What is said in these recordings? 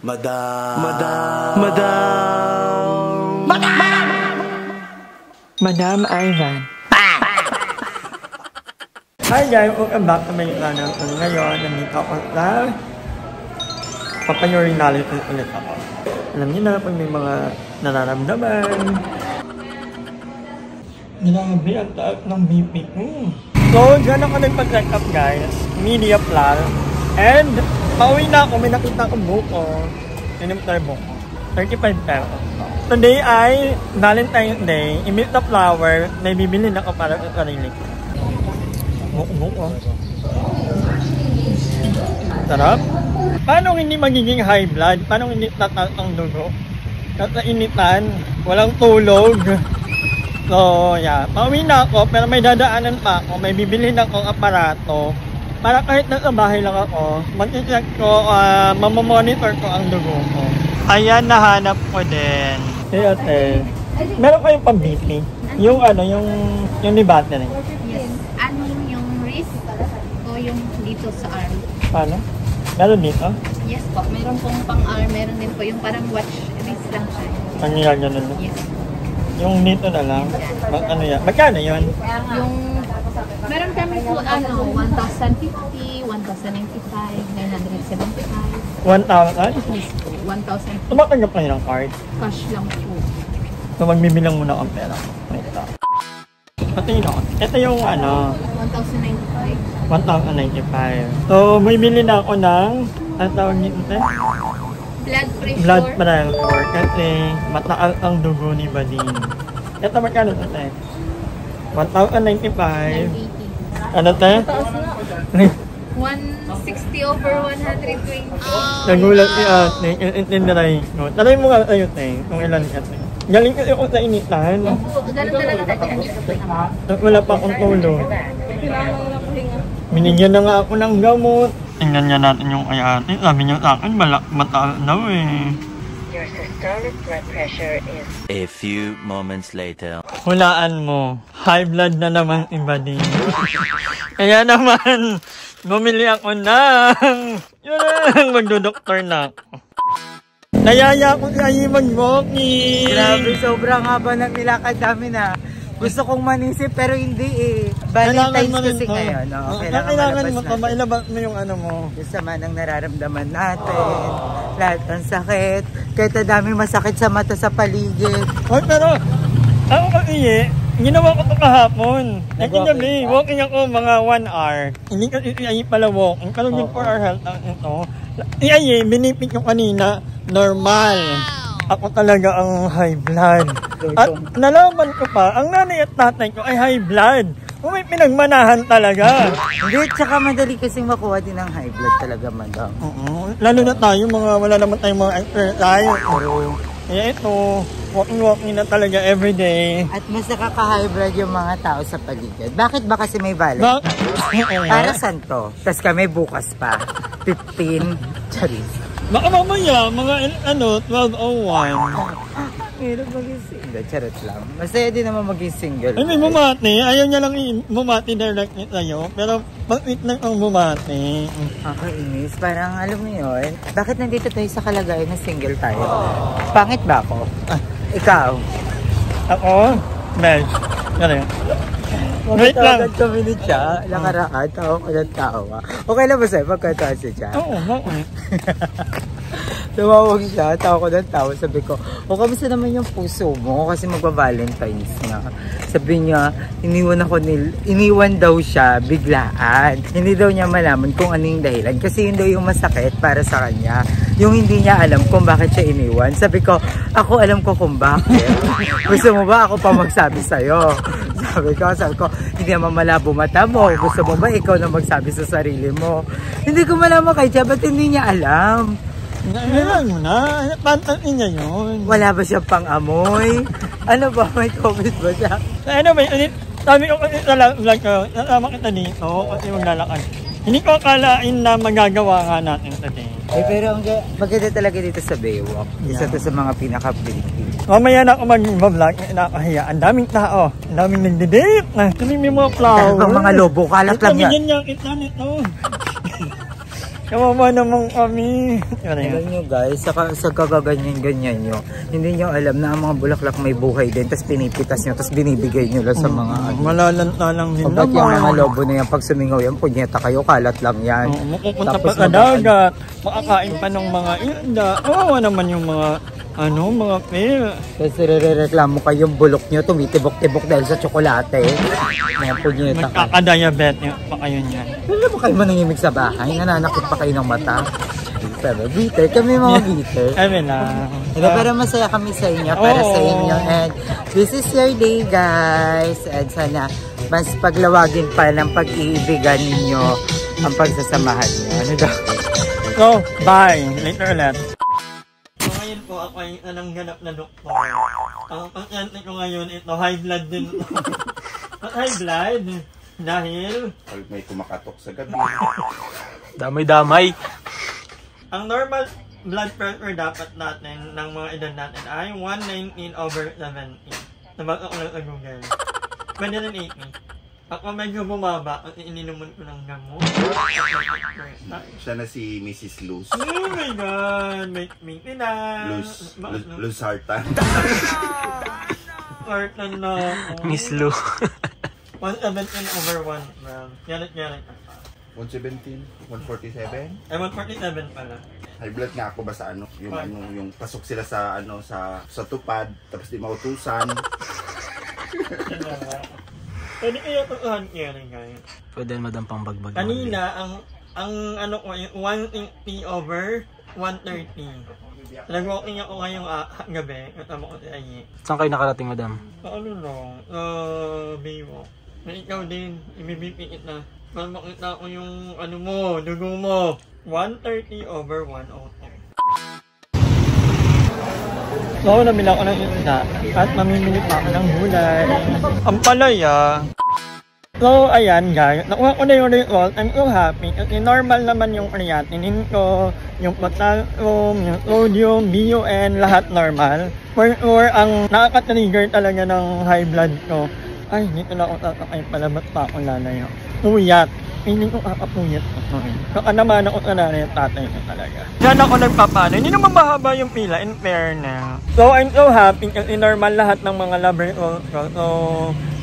Madam Ivan. Hi guys, welcome back to my channel. Ngayon, nandito ako sa papanoorin ulit ako. Alam niyo na pag may mga nararamdaman. Grabe ang taas ng BP ko. So, dyan ako nagpa-check up guys. Media plan. And, pauwi na ako. May nakita akong buko. Inimtar buko. 35 pesos. Today ay Valentine's Day. I-meet the flower. May bibili na ako para sa sarili ko. Buko. Sarap. Paano hindi magiging high blood? Paano hindi tataas ang dugo? Tatainitan. Walang tulog. So, yeah. Pauwi na ako, pero may dadaanan pa ako. May bibili na akong aparato. Para kahit nasa bahay lang ako, mag-check ko, mamamonitor ko ang dugo ko. Ayan, nahanap ko din. Hey, ate. Meron kayong pang-BP? Yung ano, yung ni battery? Yes. Ano yung wrist o yung dito sa arm? Paano? Meron dito? Yes po. Meron pong pang-arm. Meron din po yung parang watch wrist lang siya. Ang nilagyan nun? Yes. Yung dito na lang? Ano yan? Magkano yun? Yung meron kami po 1,050, 1,095, 975. 1,000? Yes po. 1,000. Tumatanggap kayo ng card? Cash lang po. So magbibilang muna ang pera. Wait lang. Pati yun. Ito yung ano? 1,095. 1,095. So bibili na ako ng ang tawag nito? Blood pressure. Blood pressure. Kasi mataas ang dugo ni Bading. Ito magkano ito tayo? 1,095. Ano tayo? 160 over 120. Nagulat si ate. Intindiray ko. Taray mo nga tayo tayo. Kung ilan ate. Galing kasi ako sa initan. Ganun talaga tayo. Wala pa akong tulog. Binigyan na nga ako ng gamot. Tingnan niya natin yung kay ate. Sabi niya sa akin, mataas daw eh. Your systolic blood pressure is... A few moments later. Hulaan mo, high blood na naman iba din. Kaya naman, bumili ako ng... Yun, magdodoktor na ako. Nayaya ko kayo mag-walking. Grabe, sobrang haba ng nilakad namin ha. Gusto kong manisip pero hindi eh. Valentine's kasi ngayon. No? Kailangan mo pa mailabas mo yung ano mo. Yung sama ng nararamdaman natin. Lahat ng sakit. Kahit na dami masakit sa mata sa paligid. Oh, pero ako kasi ginawa ko ito kahapon. Gabi, walking ako mga 1 hour. Hindi kasi ay pala walking. Pero yung 4 hour health ito. Binipit yung kanina. Normal. Ako talaga ang high blood. At nalaman ko pa, ang nanay at tatay ko ay high blood. May pinagmanahan talaga. Hindi, tsaka madali kasing makuha din ng high blood talaga, madam. Oo. Lalo na tayo, wala naman tayong mga exercise. Kaya ito, walking na talaga everyday. At mas nakaka-high blood yung mga tao sa paligid. Bakit ba kasi may Valentine? Para saan to? Tapos kami bukas pa. 15. Charis. Baka mamaya, mga 12:01. Meron maging single. Charot lang. Masaya din naman maging single. Ay, may bumati. Ayaw niya lang bumati direct sa'yo. Pero bakit lang ang bumati? Nakakainis. Parang alam mo yun. Bakit nandito tayo sa kalagayan na single tayo? Pangit ba ako? Ikaw? Ako? Medj. Gano'n. Wait lang. Magkatawagan kami ni Cha. Nakaraan. Tawa ko ng tawa. Okay lang ba sa'yo? Magkatawagan si Cha? Oo, bakit? Tumawag siya, tawa ko ng tawa. Sabi ko, kamusta naman yung puso mo? Kasi magpa-Valentine's nga. Sabi niya, iniwan daw siya biglaan. Hindi daw niya malaman kung ano yung dahilan. Kasi yun daw yung masakit para sa kanya. Yung hindi niya alam kung bakit siya iniwan. Sabi ko, ako alam ko kung bakit. Gusto mo ba ako pa magsabi sa'yo? Sabi ko, hindi naman malabo mata mo. Gusto mo ba ikaw na magsabi sa sarili mo? Hindi ko malaman kay Cha, ba't hindi niya alam? Meron mo na. Pantanin niya yun. Wala ba siya pang amoy? Ano ba? May COVID ba siya? Anyway, sabi ko kasi sa vlog ko, nasama kita dito kasi maglalakad. Hindi ko akalain na magagawa nga natin today. Pero maganda talaga dito sa Baywalk. Isa to sa mga pinaka-pretty. Mamaya na ako mag-vlog, nakakahiya. Ang daming tao, ang daming nagdi-date. Kami may mga flowers. Mga lobo, kalat lang yan. Kami yan kita nito. Kawawa naman kami. Alam nyo guys, sa kagaganyan-ganyan nyo, hindi nyo alam na ang mga bulaklak may buhay din, tapos pinipitas nyo, tapos binibigay nyo lang sa mga ano. Malalanta lang din naman. Yung mga lobo na yan, pag sumingaw yan, punyeta kayo, kalat lang yan. Mapupunta pa sa dagat, makakain pa ng mga isda. Kawawa naman yung mga mga fail. Kasi re-reklamo kayong bulok nyo, tumitibok-tibok dahil sa tsokolate. Mga punyeta ka. Magkakadiabetes pa kayo niyan. Alam mo kayo manangimig sa bahay, nananakit pa kayo ng mata. Pero bitter, kami mga bitter. Kami lang. Pero masaya kami sa inyo, para sa inyo. And this is your day guys. And sana mas paglawagin pa ng pag-iibigan ninyo ang pagsasamahan nyo. Ano daw? So, bye. Later ulit. Ngayon po ako ay nanangganap na doktor. Ang pasyente ko ngayon ito, high blood din. High blood? Dahil? May kumakatok sa gabi. Damay-damay. Ang normal blood pressure dapat natin ng mga edad natin ay 119/70. Nabasa ko lang sa Google. Pwede rin 80. Ako medyo bumaba at ininuman ko ng gamot. Siya na si Mrs. Luz. Oh my God! May tinang. Luz Sartan. Sartan na ako. Miss Lou. 117/1. Yalit. 117? 147? Ay, 147 pala. High blood nga ako ba sa yung pasok sila sa sa tupad tapos di mautusan. Pwede kaya tutuhan kaya rin kaya. Pwede madam pang bagbag. Kanina, ang ano ko, 180/130. Nag-walking ako ngayong gabi. Kasama ko si Ayi. Saan kayo nakarating madam? Ano lang? Baywalk. Na ikaw din, ibibipikit na. Para makita ko yung dugo mo. 130/102. So, nabila ko ng isda at mamimili pa ako ng gulay. Ang palaya. So, ayan guys. Nakuha ko na yung result. I'm so happy. Kasi normal naman yung creatinine ko, yung potassium, yung sodium, BUN, lahat normal. For ang nakaka-trigger talaga ng high blood ko. Ay, dito na ako tatakay pala. Ba't pa ako lalayo? Puyat. Hindi ko kakapuyat ko. Saka naman ako sananay yung tatay ko talaga. Diyan ako nagpapano. Hindi naman mahaba yung pila, in fairness. So, I'm so happy kasi normal lahat ng mga lab results ko. So,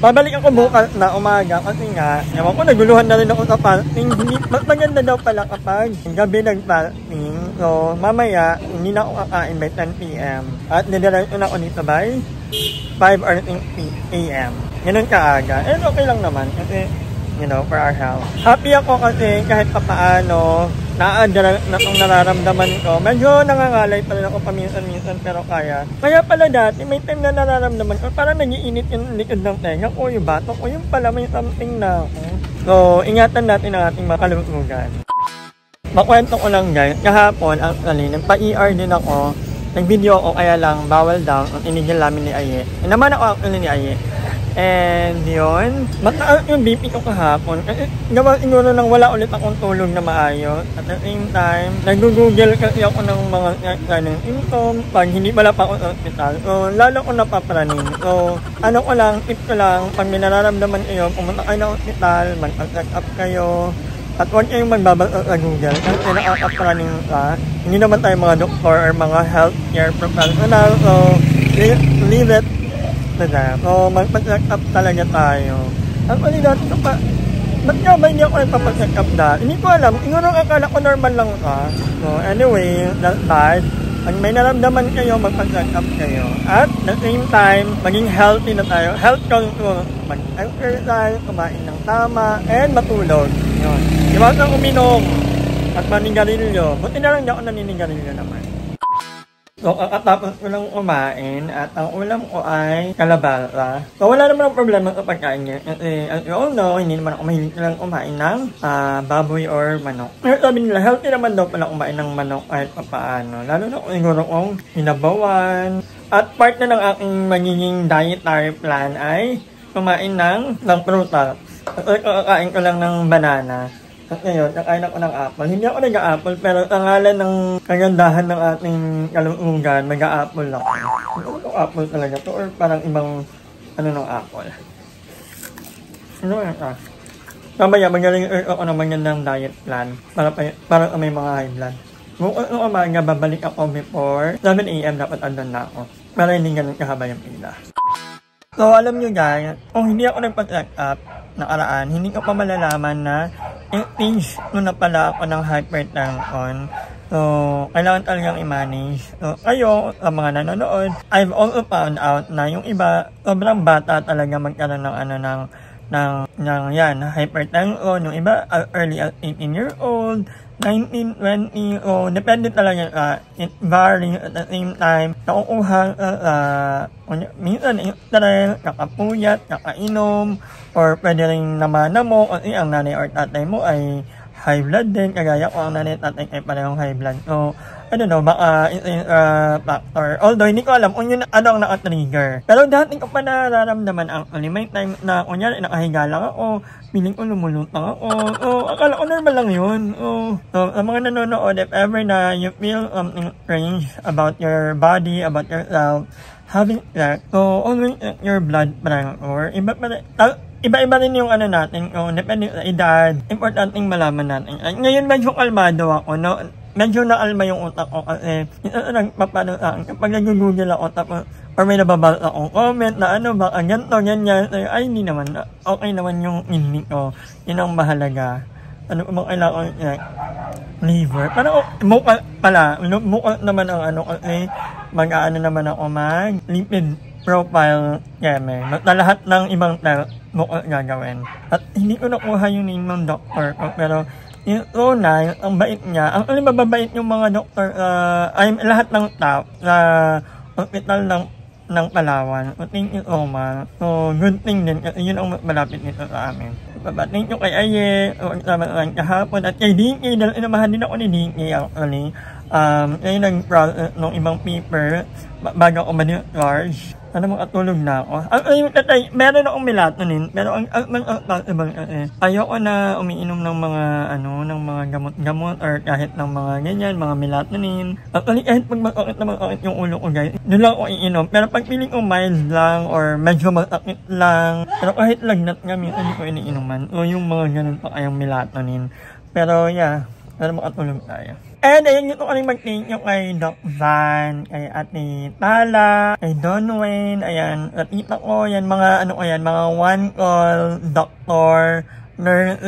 babalik ako bukas na umaga kasi nga, ewan ko, naguluhan na rin ako sa fasting. Mas maganda daw pala kapag gabi nag-fasting. So, mamaya, hindi na ako kakain by 10 p.m. At nadiretso na ako dito by 5 or 6 a.m. Ganun kaaga. And okay lang naman kasi for our health. Happy ako kasi kahit papaano, kung nararamdaman ko, medyo nangangalay pa rin ako paminsan-minsan pero kaya. Kaya pala dati, may time na nararamdaman ko, parang nag-iinit yung likod ng tenga ko, yung batok ko, yung pala may something na ako. So, ingatan natin ang ating makalusugan. Makwento ko lang guys, kahapon, actually, nagpa-ER din ako. Nag-video ako, kaya lang, bawal daw, ang inigil namin ni Aye. Naman ako actually ni Aye. And yun, mataas yung BP ko kahapon. Kasi gawa siguro nang wala ulit akong tulog na maayos. At the same time, nag-google kasi ako ng mga ganang symptoms pag hindi pala pa ako sa hospital. So, lalo ko napapraning. So, tip ko lang, pag may nararamdaman kayo, pumunta kayo ng hospital, mag-check up kayo. At huwag kayong magbabasa sa Google kasi nakakapraning ka. Hindi naman tayo mga doktor or mga healthcare professional. So, leave it. So, magpa-check up talaga tayo. At mali dati ko pa, ba't nga ba hindi ako nagpapa-check up dati? Hindi ko alam, siguro akala ko normal lang ka. So, anyway, that's that. Pag may naramdaman kayo, magpa-check up kayo. At the same time, maging healthy na tayo. Health conscious, mag-exercise, kumain ng tama, and matulog. Yun. Iwasang uminom at manigarilyo. Buti na lang hindi ako naninigarilyo naman. So, kakatapos ko lang kumain at ang ulam ko ay kalabasa. So, wala naman ang problema sa pagkain niya. Kasi, as you all know, hindi naman ako mahilig lang kumain ng baboy or manok. Pero sabi nila, healthy naman daw pala kumain ng manok kahit papaano. Lalo na kung siguro kong hinabawan. At part na ng aking magiging dietary plan ay kumain ng prutas. At kakain ko lang ng banana. At ngayon, nakain ako ng apple. Hindi ako nag-a-apple, pero ang ngalan ng kagandahan ng ating kalusugan, mag-a-apple lang. Ano apple talaga to? Or parang ibang, ng apple? Ano yan Mamaya, magaling ako ng magandang diet plan para may mga high blood. Kung umaga, babalik ako before 7 AM dapat andun na ako. Para hindi ganun kahaba yung pila. So, alam nyo guys, kung hindi ako nagpa-check up nakaraan, hindi ko pa malalaman na stage na pala ako ng hypertension. So, kailangan talagang i-manage. So, kayo, sa mga nanonood, I've also found out na yung iba, sobrang bata talaga magkaroon ng hypertension. Yung iba, early as 18-year-old, 19, 20, o depende talaga it varies at the same time. Nakukuha minsan stress, kakapuyat, kakainom, or pwede rin namana mo kasi ang nanay or tatay mo ay high blood din, kagaya ko ang nanay at tatay ay parehong high blood. So, I don't know, baka it's a factor. Although, hindi ko alam kung yun ano ang naka-trigger. Pero dati ko pa nararamdaman ang may time na kunyari nakahiga lang ako, feeling ko lumulutang ako. So, akala ko normal lang yun. So, sa mga nanonood, if ever na you feel something strange about your body, about yourself, having sex, so always check your blood pressure. Iba-iba rin yung ano natin, depende sa edad, importanteng malaman natin. Ngayon medyo kalmado ako, no? Medyo naalma yung utak ko kasi ito nagpapano sa akin kapag nag-google ako tapos or may nababasa akong comment na ano ba, ganito, ganyan, ay hindi naman, okay naman yung hindi ko, yun ang mahalaga. Ano bang kailangan liver? Parang mukha naman ang ano kasi mag-aano naman ako lipid profile keme. Lahat ng ibang mukha gagawin. At hindi ko nakuha yung name ng doctor ko pero yung Rona, ang bait niya, ang mababait yung mga doktor, ay lahat ng staff sa hospital ng Palawan. So, thank you so much. So, good thing din, kasi yun ang malapit nito sa amin. Thank you kay Aye, sama lang kahapon, at kay Dinky, dahil inamahan din ako ni Dinky actually. Kaya nag-process ng ibang paper, bago ako ma-discharge. Ano makatulog na ako. Meron akong melatonin, pero ang possible ayoko na umiinom ng mga gamot or kahit ng mga ganyan, mga melatonin. Actually, kahit pag mag-akit yung ulo ko guys, doon lang ako iinom. Pero pag feeling ko mild lang or medyo mag-akit lang, pero kahit lagnat nga, minsan hindi ko iniinuman. O yung mga ganun pa kayang melatonin. Pero yeah, pero makatulog tayo. And ayun yung kami mag-thank you kay Doc Van, kay Ate Tala, kay Don Wayne, ayan, natita ko, yan mga mga one call, doctor, nurse,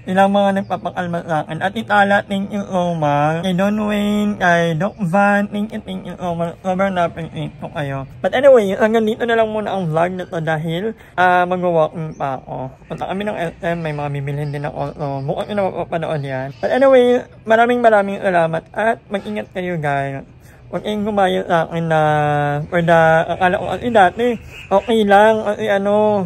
ilang mga nagpapakalma sa akin. Ate Tala, thank you so much. Kay Don Wayne, kay Doc Van, thank you so much. Sobrang na-appreciate ko kayo. But anyway, hanggang dito na lang muna ang vlog na to dahil mag-walking pa ako. Punta kami ng SM, may mga bibilhin din ako. So, bukas na mapapanood yan. But anyway, maraming salamat at mag-ingat kayo guys. Huwag kayong gumayo sa akin na akala ko kasi dati okay lang, kasi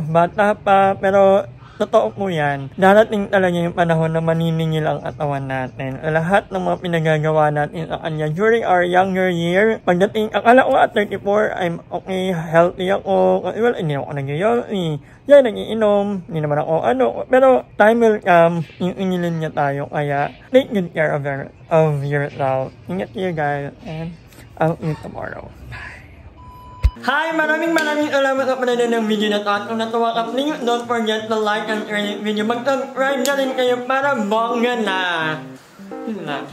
bata pa, pero totoo po yan. Darating talaga yung panahon na maniningil ang katawan natin. Lahat ng mga pinagagawa natin sa kanya during our younger year, pagdating, akala ko at 34, I'm okay, healthy ako. Kasi hindi ako nag-yosi. Yan, nag-iinom. Hindi naman ako Pero time will come, iingilin niya tayo. Kaya, take good care of yourself. Ingat kayo guys. And I'll see you tomorrow. Hi! Maraming salamat sa panonood ng video na to. At kung natuwa ka, please don't forget to like and share this video. Mag-subscribe na rin kayo para bongga na. Yun lang.